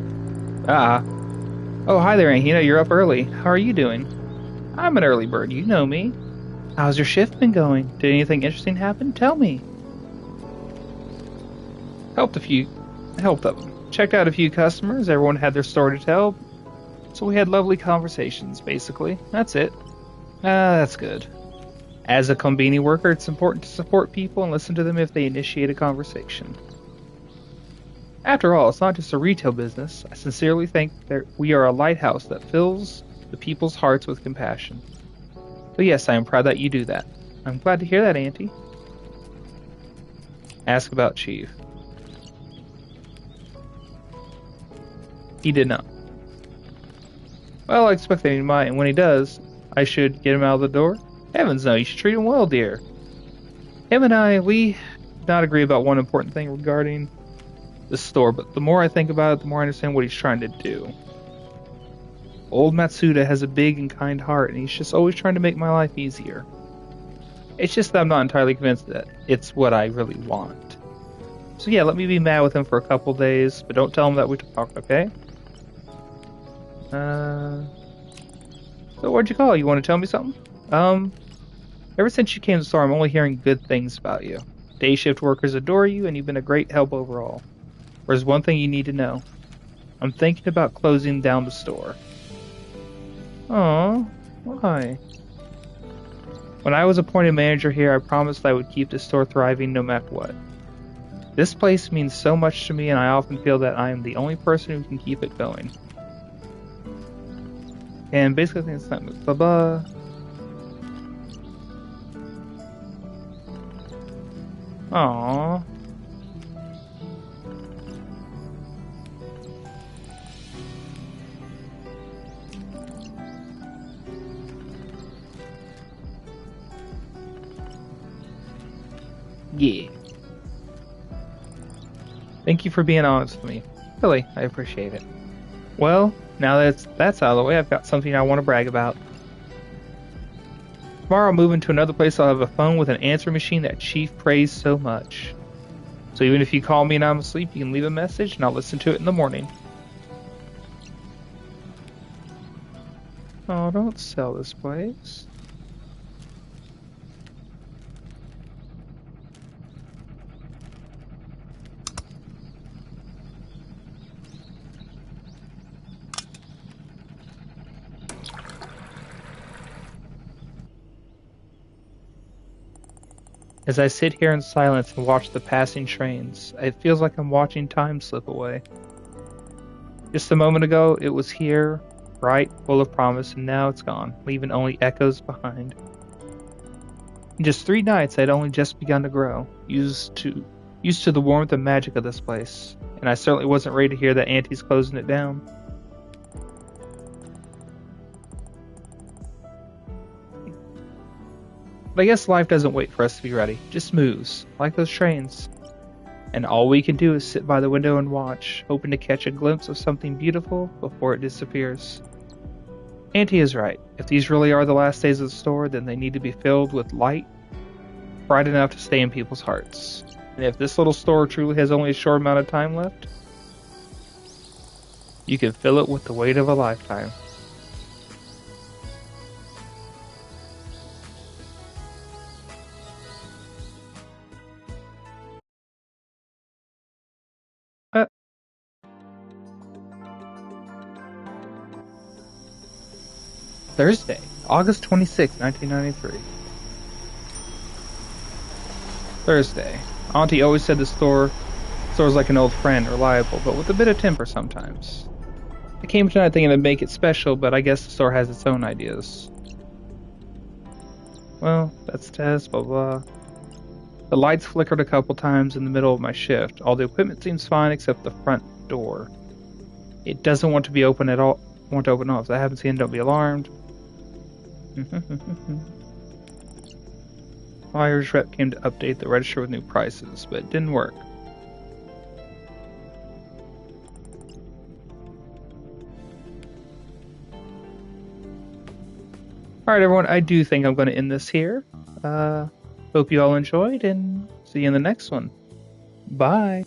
Oh, hi there, Ahina. You're up early. How are you doing? I'm an early bird. You know me. How's your shift been going? Did anything interesting happen? Tell me. Helped them. Checked out a few customers. Everyone had their story to tell. So we had lovely conversations, basically. That's it. That's good. As a Konbini worker, it's important to support people and listen to them if they initiate a conversation. After all, it's not just a retail business. I sincerely think that we are a lighthouse that fills the people's hearts with compassion. So yes, I am proud that you do that. I'm glad to hear that, Auntie. Ask about Chief. He did not. Well, I expect that he might, and when he does, I should get him out of the door. Heavens no, you should treat him well, dear. Him and we did not agree about one important thing regarding the store, but the more I think about it, the more I understand what he's trying to do. Old Matsuda has a big and kind heart, and he's just always trying to make my life easier. It's just that I'm not entirely convinced that it's what I really want. So yeah, let me be mad with him for a couple days, but don't tell him that we talked, okay? So what'd you call? You want to tell me something? Ever since you came to the store, I'm only hearing good things about you. Day shift workers adore you, and you've been a great help overall. There's one thing you need to know. I'm thinking about closing down the store. Aww, why? When I was appointed manager here, I promised I would keep the store thriving no matter what. This place means so much to me, and I often feel that I am the only person who can keep it going. And basically, I think it's not blah-blah. Aww. Yeah. Thank you for being honest with me. Really, I appreciate it. Well, now that's out of the way, I've got something I want to brag about. Tomorrow I'll move into another place. I'll have a phone with an answer machine that Chief praised so much. So even if you call me and I'm asleep, you can leave a message and I'll listen to it in the morning. Oh, don't sell this place. As I sit here in silence and watch the passing trains, it feels like I'm watching time slip away. Just a moment ago, it was here, bright, full of promise, and now it's gone, leaving only echoes behind. In just 3 nights, I'd only just begun to grow, used to the warmth and magic of this place, and I certainly wasn't ready to hear that Auntie's closing it down. But I guess life doesn't wait for us to be ready, it just moves, like those trains. And all we can do is sit by the window and watch, hoping to catch a glimpse of something beautiful before it disappears. Auntie is right. If these really are the last days of the store, then they need to be filled with light, bright enough to stay in people's hearts. And if this little store truly has only a short amount of time left, you can fill it with the weight of a lifetime. Uh, Thursday, August 26, 1993. Thursday. Auntie always said the store's like an old friend, reliable, but with a bit of temper sometimes. I came tonight thinking to make it special, but I guess the store has its own ideas. Well, that's test, blah blah. The lights flickered a couple times in the middle of my shift. All the equipment seems fine except the front door. It doesn't want to be open at all. Want to open off. If that happens again, don't be alarmed. Buyer's rep came to update the register with new prices, but it didn't work. Alright everyone, I do think I'm going to end this here. Hope you all enjoyed, and see you in the next one. Bye!